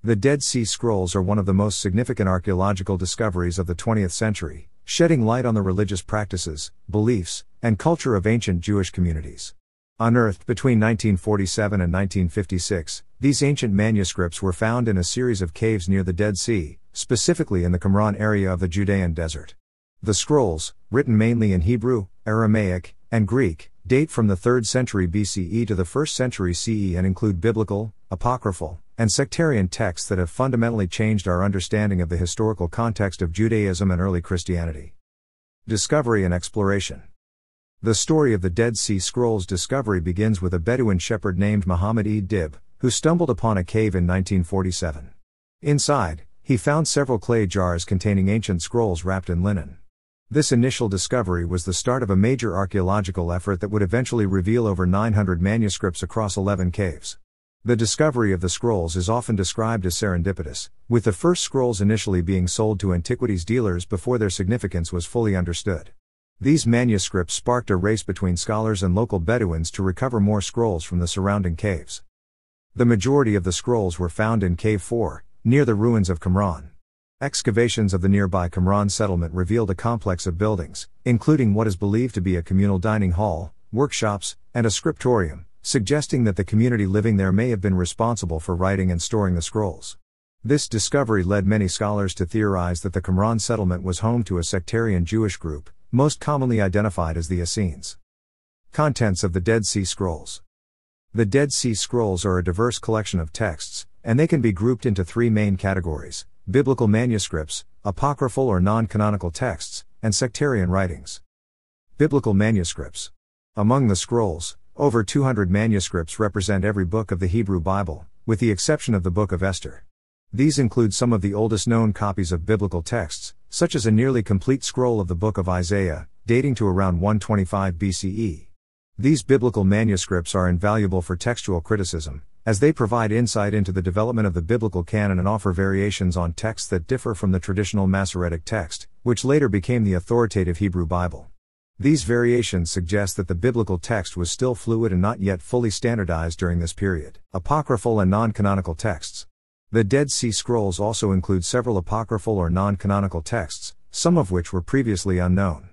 The Dead Sea Scrolls are one of the most significant archaeological discoveries of the 20th century, shedding light on the religious practices, beliefs, and culture of ancient Jewish communities. Unearthed between 1947 and 1956, these ancient manuscripts were found in a series of caves near the Dead Sea, specifically in the Qumran area of the Judean desert. The scrolls, written mainly in Hebrew, Aramaic, and Greek, date from the 3rd century BCE to the 1st century CE and include biblical, apocryphal, and sectarian texts that have fundamentally changed our understanding of the historical context of Judaism and early Christianity. Discovery and exploration. The story of the Dead Sea Scrolls discovery begins with a Bedouin shepherd named Muhammad Dib, who stumbled upon a cave in 1947. Inside, he found several clay jars containing ancient scrolls wrapped in linen. This initial discovery was the start of a major archaeological effort that would eventually reveal over 900 manuscripts across 11 caves. The discovery of the scrolls is often described as serendipitous, with the first scrolls initially being sold to antiquities dealers before their significance was fully understood. These manuscripts sparked a race between scholars and local Bedouins to recover more scrolls from the surrounding caves. The majority of the scrolls were found in Cave 4, near the ruins of Qumran. Excavations of the nearby Qumran settlement revealed a complex of buildings, including what is believed to be a communal dining hall, workshops, and a scriptorium, suggesting that the community living there may have been responsible for writing and storing the scrolls. This discovery led many scholars to theorize that the Qumran settlement was home to a sectarian Jewish group, most commonly identified as the Essenes. Contents of the Dead Sea Scrolls. The Dead Sea Scrolls are a diverse collection of texts, and they can be grouped into three main categories: biblical manuscripts, apocryphal or non-canonical texts, and sectarian writings. Biblical manuscripts. Among the scrolls, over 200 manuscripts represent every book of the Hebrew Bible, with the exception of the Book of Esther. These include some of the oldest known copies of biblical texts, such as a nearly complete scroll of the Book of Isaiah, dating to around 125 BCE. These biblical manuscripts are invaluable for textual criticism, as they provide insight into the development of the biblical canon and offer variations on texts that differ from the traditional Masoretic text, which later became the authoritative Hebrew Bible. These variations suggest that the biblical text was still fluid and not yet fully standardized during this period. Apocryphal and non-canonical texts. The Dead Sea Scrolls also include several apocryphal or non-canonical texts, some of which were previously unknown.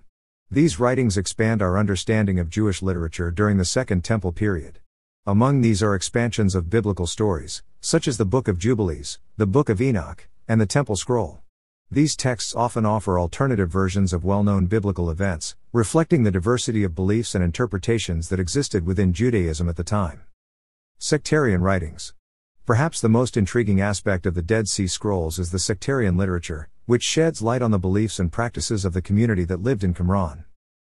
These writings expand our understanding of Jewish literature during the Second Temple period. Among these are expansions of biblical stories, such as the Book of Jubilees, the Book of Enoch, and the Temple Scroll. These texts often offer alternative versions of well-known biblical events, reflecting the diversity of beliefs and interpretations that existed within Judaism at the time. Sectarian writings. Perhaps the most intriguing aspect of the Dead Sea Scrolls is the sectarian literature, which sheds light on the beliefs and practices of the community that lived in Qumran.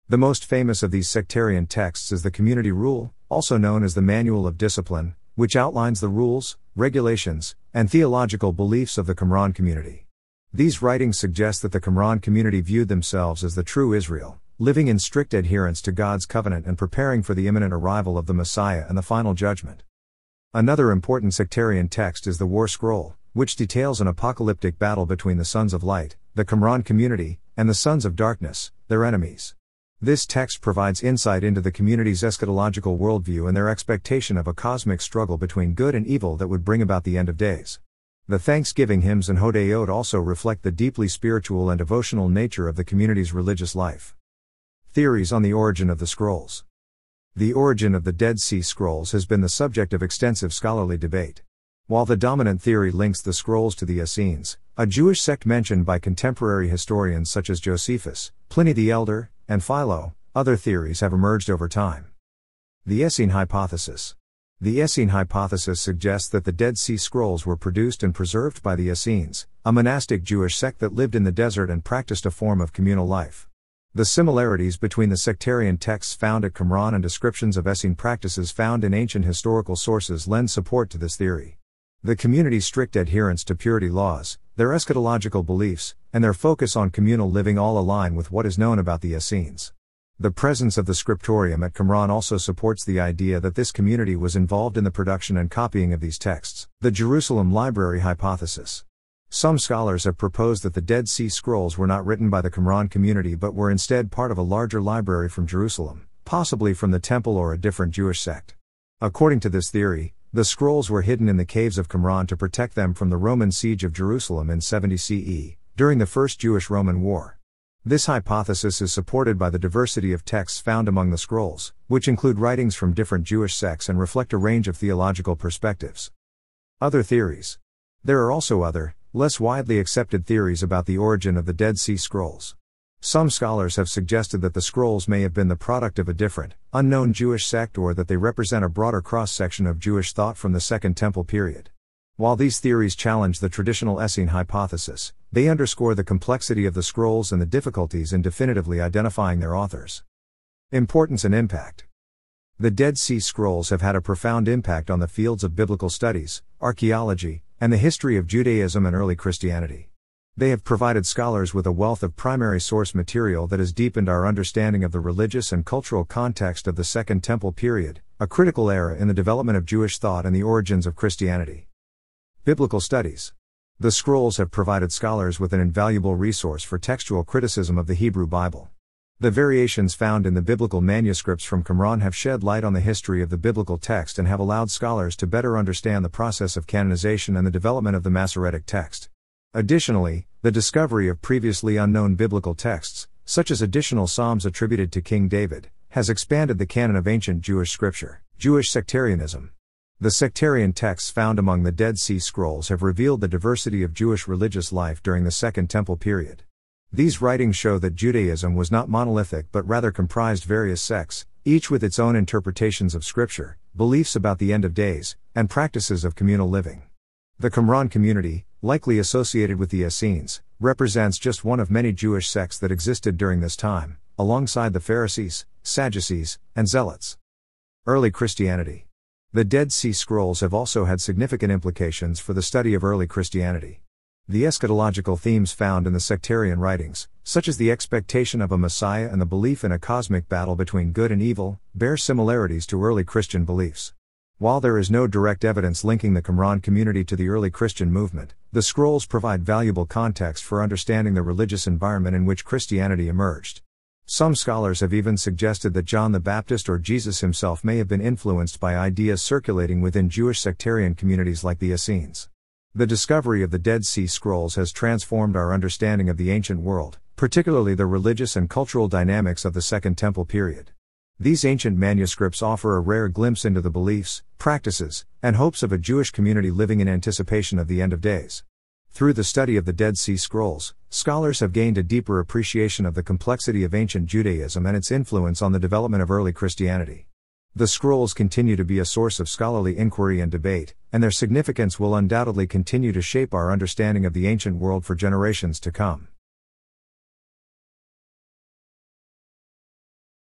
The most famous of these sectarian texts is the Community Rule, also known as the Manual of Discipline, which outlines the rules, regulations, and theological beliefs of the Qumran community. These writings suggest that the Qumran community viewed themselves as the true Israel, living in strict adherence to God's covenant and preparing for the imminent arrival of the Messiah and the final judgment. Another important sectarian text is the War Scroll, which details an apocalyptic battle between the Sons of Light, the Qumran community, and the Sons of Darkness, their enemies. This text provides insight into the community's eschatological worldview and their expectation of a cosmic struggle between good and evil that would bring about the end of days. The Thanksgiving hymns and Hodayot also reflect the deeply spiritual and devotional nature of the community's religious life. Theories on the origin of the scrolls. The origin of the Dead Sea Scrolls has been the subject of extensive scholarly debate. While the dominant theory links the scrolls to the Essenes, a Jewish sect mentioned by contemporary historians such as Josephus, Pliny the Elder, and Philo, other theories have emerged over time. The Essene hypothesis. The Essene hypothesis suggests that the Dead Sea Scrolls were produced and preserved by the Essenes, a monastic Jewish sect that lived in the desert and practiced a form of communal life. The similarities between the sectarian texts found at Qumran and descriptions of Essene practices found in ancient historical sources lend support to this theory. The community's strict adherence to purity laws, their eschatological beliefs, and their focus on communal living all align with what is known about the Essenes. The presence of the scriptorium at Qumran also supports the idea that this community was involved in the production and copying of these texts. The Jerusalem Library hypothesis. Some scholars have proposed that the Dead Sea Scrolls were not written by the Qumran community but were instead part of a larger library from Jerusalem, possibly from the temple or a different Jewish sect. According to this theory, The scrolls were hidden in the caves of Qumran to protect them from the Roman siege of Jerusalem in 70 CE, during the First Jewish-Roman War. This hypothesis is supported by the diversity of texts found among the scrolls, which include writings from different Jewish sects and reflect a range of theological perspectives. Other theories. There are also other, less widely accepted theories about the origin of the Dead Sea Scrolls. Some scholars have suggested that the scrolls may have been the product of a different, unknown Jewish sect, or that they represent a broader cross-section of Jewish thought from the Second Temple period. While these theories challenge the traditional Essene hypothesis, they underscore the complexity of the scrolls and the difficulties in definitively identifying their authors. Importance and impact. The Dead Sea Scrolls have had a profound impact on the fields of biblical studies, archaeology, and the history of Judaism and early Christianity. They have provided scholars with a wealth of primary source material that has deepened our understanding of the religious and cultural context of the Second Temple period, a critical era in the development of Jewish thought and the origins of Christianity. Biblical studies. The scrolls have provided scholars with an invaluable resource for textual criticism of the Hebrew Bible. The variations found in the biblical manuscripts from Qumran have shed light on the history of the biblical text and have allowed scholars to better understand the process of canonization and the development of the Masoretic text. Additionally, the discovery of previously unknown biblical texts, such as additional psalms attributed to King David, has expanded the canon of ancient Jewish scripture. Jewish sectarianism. The sectarian texts found among the Dead Sea Scrolls have revealed the diversity of Jewish religious life during the Second Temple period. These writings show that Judaism was not monolithic but rather comprised various sects, each with its own interpretations of scripture, beliefs about the end of days, and practices of communal living. The Qumran community, likely associated with the Essenes, represents just one of many Jewish sects that existed during this time, alongside the Pharisees, Sadducees, and Zealots. Early Christianity. The Dead Sea Scrolls have also had significant implications for the study of early Christianity. The eschatological themes found in the sectarian writings, such as the expectation of a Messiah and the belief in a cosmic battle between good and evil, bear similarities to early Christian beliefs. While there is no direct evidence linking the Qumran community to the early Christian movement, the scrolls provide valuable context for understanding the religious environment in which Christianity emerged. Some scholars have even suggested that John the Baptist or Jesus himself may have been influenced by ideas circulating within Jewish sectarian communities like the Essenes. The discovery of the Dead Sea Scrolls has transformed our understanding of the ancient world, particularly the religious and cultural dynamics of the Second Temple period. These ancient manuscripts offer a rare glimpse into the beliefs, practices, and hopes of a Jewish community living in anticipation of the end of days. Through the study of the Dead Sea Scrolls, scholars have gained a deeper appreciation of the complexity of ancient Judaism and its influence on the development of early Christianity. The scrolls continue to be a source of scholarly inquiry and debate, and their significance will undoubtedly continue to shape our understanding of the ancient world for generations to come.